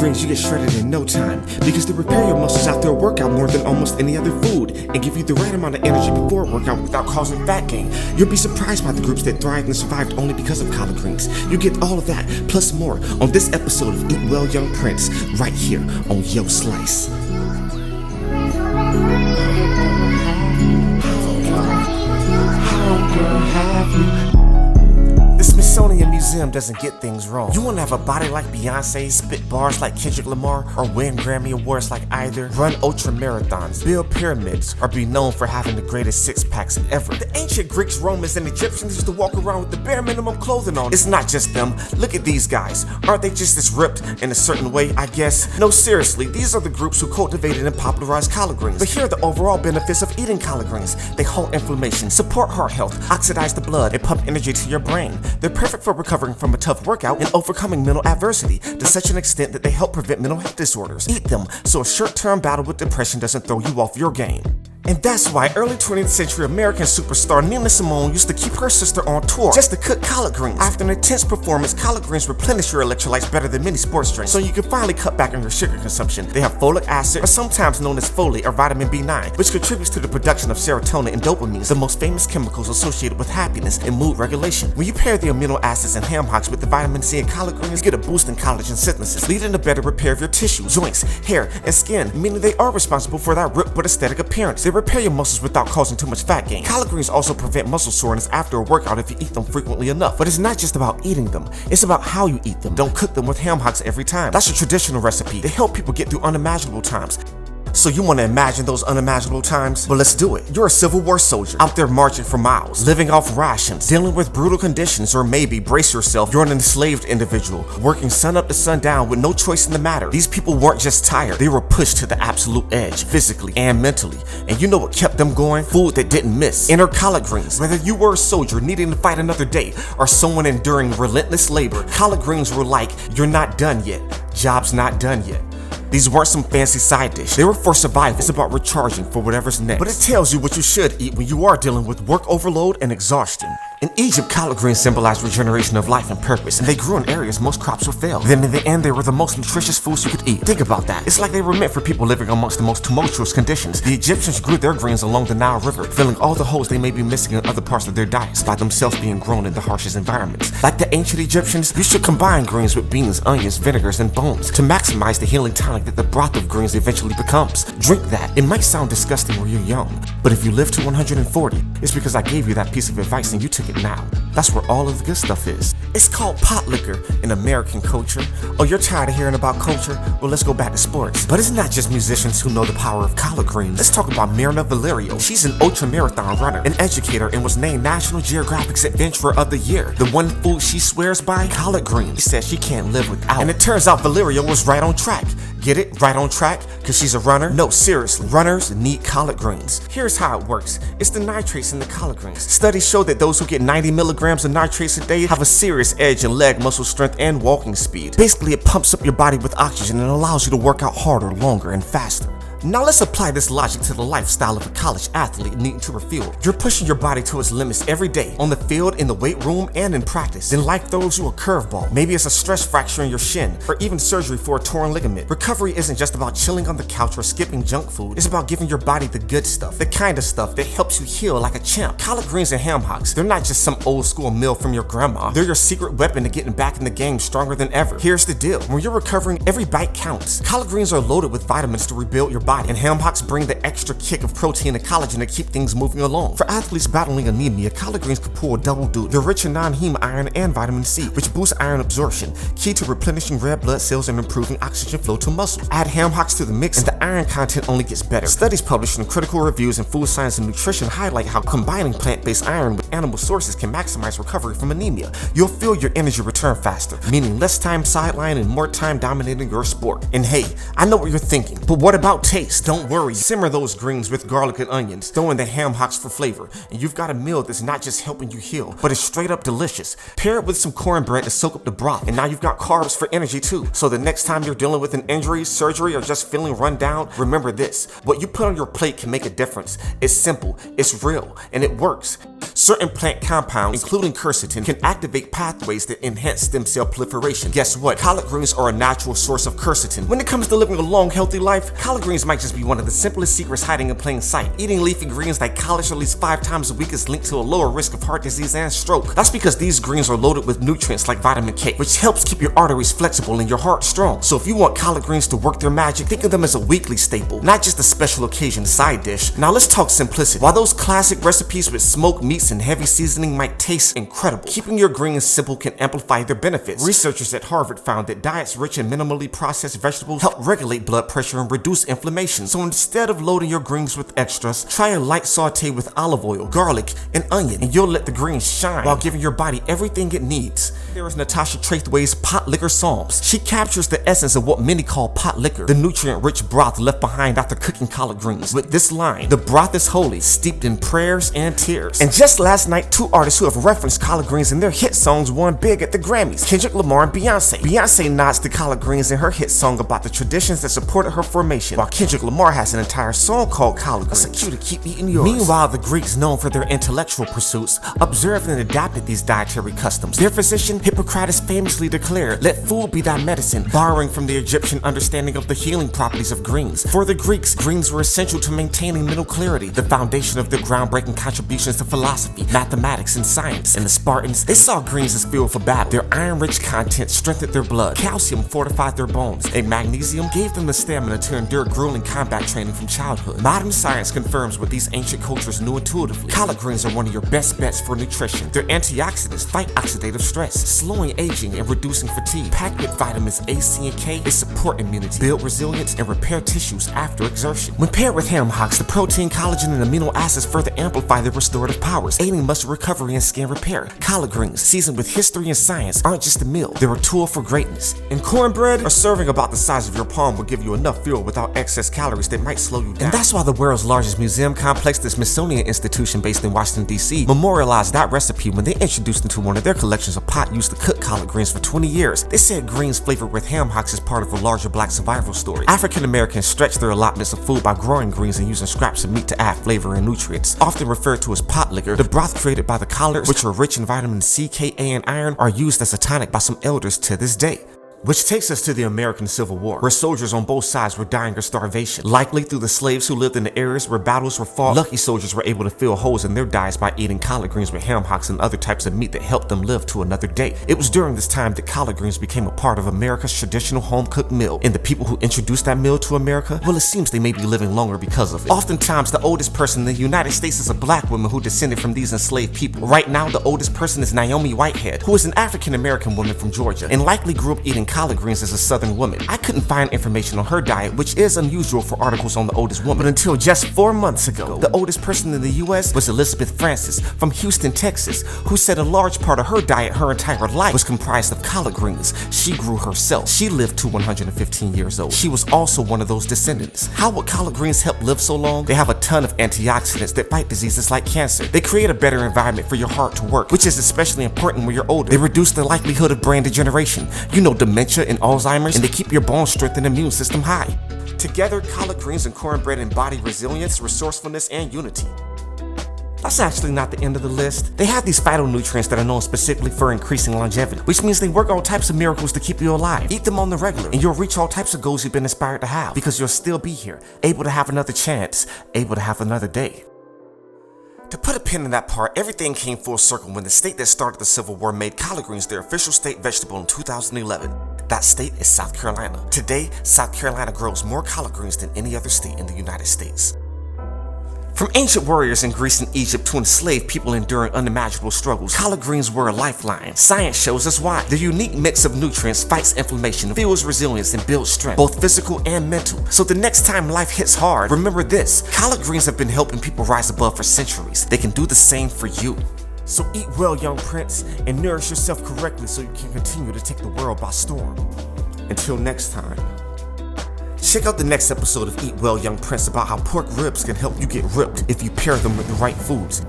greens, you get shredded in no time because they repair your muscles after a workout more than almost any other food and give you the right amount of energy before a workout without causing fat gain. You'll be surprised by the groups that thrived and survived only because of collard greens. You get all of that, plus more, on this episode of Eat Well Young Prince, right here on YoSlice. The Smithsonian Museum doesn't get things wrong. You wanna have a body like Beyonce, spit bars like Kendrick Lamar, or win Grammy Awards like either, run ultra marathons, build pyramids, or be known for having the greatest six-packs ever. The ancient Greeks, Romans, and Egyptians used to walk around with the bare minimum clothing on. It's not just them. Look at these guys. Aren't they just as ripped in a certain way, I guess? No, seriously, these are the groups who cultivated and popularized collard greens. But here are the overall benefits of eating collard greens. They halt inflammation, support heart health, oxidize the blood, and pump energy to your brain. They're perfect for recovering from a tough workout and overcoming mental adversity to such an extent that they help prevent mental health disorders. Eat them so a short-term battle with depression doesn't throw you off your game. And that's why early 20th century American superstar Nina Simone used to keep her sister on tour just to cook collard greens. After an intense performance, collard greens replenish your electrolytes better than many sports drinks, so you can finally cut back on your sugar consumption. They have folic acid, or sometimes known as folate or vitamin B9, which contributes to the production of serotonin and dopamine, the most famous chemicals associated with happiness and mood regulation. When you pair the amino acids and ham hocks with the vitamin C and collard greens, you get a boost in collagen synthesis, leading to better repair of your tissue, joints, hair, and skin, meaning they are responsible for that ripped but aesthetic appearance. They repair your muscles without causing too much fat gain. Collard greens also prevent muscle soreness after a workout if you eat them frequently enough. But it's not just about eating them, it's about how you eat them. Don't cook them with ham hocks every time. That's a traditional recipe. They help people get through unimaginable times. So you want to imagine those unimaginable times? Well, let's do it. You're a Civil War soldier, out there marching for miles, living off rations, dealing with brutal conditions, or maybe, brace yourself, you're an enslaved individual, working sun up to sundown with no choice in the matter. These people weren't just tired, they were pushed to the absolute edge, physically and mentally. And you know what kept them going? Food that didn't miss. Enter collard greens. Whether you were a soldier needing to fight another day, or someone enduring relentless labor, collard greens were like, you're not done yet. Job's not done yet. These weren't some fancy side dish. They were for survival. It's about recharging for whatever's next. But it tells you what you should eat when you are dealing with work overload and exhaustion. In Egypt, collard greens symbolized regeneration of life and purpose, and they grew in areas most crops would fail. Then in the end, they were the most nutritious foods you could eat. Think about that. It's like they were meant for people living amongst the most tumultuous conditions. The Egyptians grew their greens along the Nile River, filling all the holes they may be missing in other parts of their diets by themselves being grown in the harshest environments. Like the ancient Egyptians, you should combine greens with beans, onions, vinegars, and bones to maximize the healing tonic that the broth of greens eventually becomes. Drink that. It might sound disgusting when you're young, but if you live to 140, it's because I gave you that piece of advice and you took it now. That's where all of the good stuff is. It's called pot liquor in American culture. Oh, you're tired of hearing about culture? Well, let's go back to sports. But it's not just musicians who know the power of collard greens. Let's talk about Mirna Valerio. She's an ultra-marathon runner, an educator, and was named National Geographic's Adventurer of the Year. The one food she swears by? Collard greens. She says she can't live without. And it turns out Valerio was right on track. Get it? Right on track? Cause she's a runner? No, seriously. Runners need collard greens. Here's how it works. It's the nitrates in the collard greens. Studies show that those who get 90 milligrams of nitrates a day have a serious edge in leg muscle strength and walking speed. Basically, it pumps up your body with oxygen and allows you to work out harder, longer, and faster. Now let's apply this logic to the lifestyle of a college athlete needing to refuel. You're pushing your body to its limits every day, on the field, in the weight room, and in practice. Then life throws you a curveball. Maybe it's a stress fracture in your shin, or even surgery for a torn ligament. Recovery isn't just about chilling on the couch or skipping junk food. It's about giving your body the good stuff, the kind of stuff that helps you heal like a champ. Collard greens and ham hocks, they're not just some old school meal from your grandma. They're your secret weapon to getting back in the game stronger than ever. Here's the deal. When you're recovering, every bite counts. Collard greens are loaded with vitamins to rebuild your body, and ham hocks bring the extra kick of protein and collagen to keep things moving along. For athletes battling anemia, collard greens could pull a double duty. They're rich in non-heme iron and vitamin C, which boosts iron absorption, key to replenishing red blood cells and improving oxygen flow to muscles. Add ham hocks to the mix and the iron content only gets better. Studies published in critical reviews in Food Science and Nutrition highlight how combining plant-based iron with animal sources can maximize recovery from anemia. You'll feel your energy return faster, meaning less time sidelined and more time dominating your sport. And hey, I know what you're thinking, but what about taste? taste. Don't worry, simmer those greens with garlic and onions, throw in the ham hocks for flavor, and you've got a meal that's not just helping you heal, but it's straight up delicious. Pair it with some cornbread to soak up the broth, and now you've got carbs for energy too. So the next time you're dealing with an injury, surgery, or just feeling run down, remember this: what you put on your plate can make a difference. It's simple, it's real, and it works. Certain plant compounds, including quercetin, can activate pathways that enhance stem cell proliferation. Guess what? Collard greens are a natural source of quercetin. When it comes to living a long, healthy life, collard greens might just be one of the simplest secrets hiding in plain sight. Eating leafy greens like collards at least 5 times a week is linked to a lower risk of heart disease and stroke. That's because these greens are loaded with nutrients like vitamin K, which helps keep your arteries flexible and your heart strong. So if you want collard greens to work their magic, think of them as a weekly staple, not just a special occasion side dish. Now let's talk simplicity. While those classic recipes with smoked meats and heavy seasoning might taste incredible, keeping your greens simple can amplify their benefits. Researchers at Harvard found that diets rich in minimally processed vegetables help regulate blood pressure and reduce inflammation. So instead of loading your greens with extras, try a light saute with olive oil, garlic, and onion, and you'll let the greens shine while giving your body everything it needs. There is Natasha Traithwaite's pot liquor Psalms. She captures the essence of what many call pot liquor, the nutrient-rich broth left behind after cooking collard greens, with this line: "The broth is holy, steeped in prayers and tears." And just last night, 2 artists who have referenced collard greens in their hit songs won big at the Grammys: Kendrick Lamar and Beyonce. Beyonce nods to collard greens in her hit song about the traditions that supported her formation, while Kendrick Lamar has an entire song called Collard Greens. It's a cue to keep eating yours. Meanwhile, the Greeks, known for their intellectual pursuits, observed and adapted these dietary customs. Their physician Hippocrates famously declared, "Let food be thy medicine," borrowing from the Egyptian understanding of the healing properties of greens. For the Greeks, greens were essential to maintaining mental clarity, the foundation of their groundbreaking contributions to philosophy, mathematics, and science. And the Spartans, they saw greens as fuel for battle. Their iron-rich content strengthened their blood, calcium fortified their bones, and magnesium gave them the stamina to endure grueling combat training from childhood. Modern science confirms what these ancient cultures knew intuitively. Collard greens are one of your best bets for nutrition. Their antioxidants fight oxidative stress, slowing aging and reducing fatigue. Packed with vitamins A, C, and K, they support immunity, build resilience, and repair tissues after exertion. When paired with ham hocks, the protein, collagen, and amino acids further amplify their restorative powers, aiding muscle recovery and skin repair. Collard greens, seasoned with history and science, aren't just a meal, they're a tool for greatness. And cornbread, a serving about the size of your palm, will give you enough fuel without excess calories that might slow you down. And that's why the world's largest museum complex, the Smithsonian Institution based in Washington, D.C., memorialized that recipe when they introduced into one of their collections a pot used to cook collard greens for 20 years. They said greens flavored with ham hocks is part of a larger black survival story. African Americans stretched their allotments of food by growing greens and using scraps of meat to add flavor and nutrients. Often referred to as pot liquor, the broth created by the collards, which are rich in vitamin C, K, A, and iron, are used as a tonic by some elders to this day. Which takes us to the American Civil War, where soldiers on both sides were dying of starvation, likely through the slaves who lived in the areas where battles were fought. Lucky soldiers were able to fill holes in their diets by eating collard greens with ham hocks and other types of meat that helped them live to another day. It was during this time that collard greens became a part of America's traditional home-cooked meal, and the people who introduced that meal to America, well, it seems they may be living longer because of it. Oftentimes, the oldest person in the United States is a black woman who descended from these enslaved people. Right now, the oldest person is Naomi Whitehead, who is an African-American woman from Georgia, and likely grew up eating collard greens as a Southern woman. I couldn't find information on her diet, which is unusual for articles on the oldest woman, but until just 4 months ago, the oldest person in the US was Elizabeth Francis from Houston, Texas, who said a large part of her diet her entire life was comprised of collard greens she grew herself. She lived to 115 years old. She was also one of those descendants. How would collard greens help live so long? They have a ton of antioxidants that fight diseases like cancer. They create a better environment for your heart to work, which is especially important when you're older. They reduce the likelihood of brain degeneration, dementia and Alzheimer's, and they keep your bone strength and immune system high. Together, collard greens and cornbread embody resilience, resourcefulness, and unity. That's actually not the end of the list. They have these phytonutrients that are known specifically for increasing longevity, which means they work all types of miracles to keep you alive. Eat them on the regular, and you'll reach all types of goals you've been inspired to have, because you'll still be here, able to have another chance, able to have another day. To put a pin in that part, everything came full circle when the state that started the Civil War made collard greens their official state vegetable in 2011. That state is South Carolina. Today, South Carolina grows more collard greens than any other state in the United States. From ancient warriors in Greece and Egypt to enslaved people enduring unimaginable struggles, collard greens were a lifeline. Science shows us why. Their unique mix of nutrients fights inflammation, fuels resilience, and builds strength, both physical and mental. So the next time life hits hard, remember this: collard greens have been helping people rise above for centuries. They can do the same for you. So eat well, young prince, and nourish yourself correctly so you can continue to take the world by storm. Until next time, Check out the next episode of Eat Well Young Prince about how pork ribs can help you get ripped if you pair them with the right foods.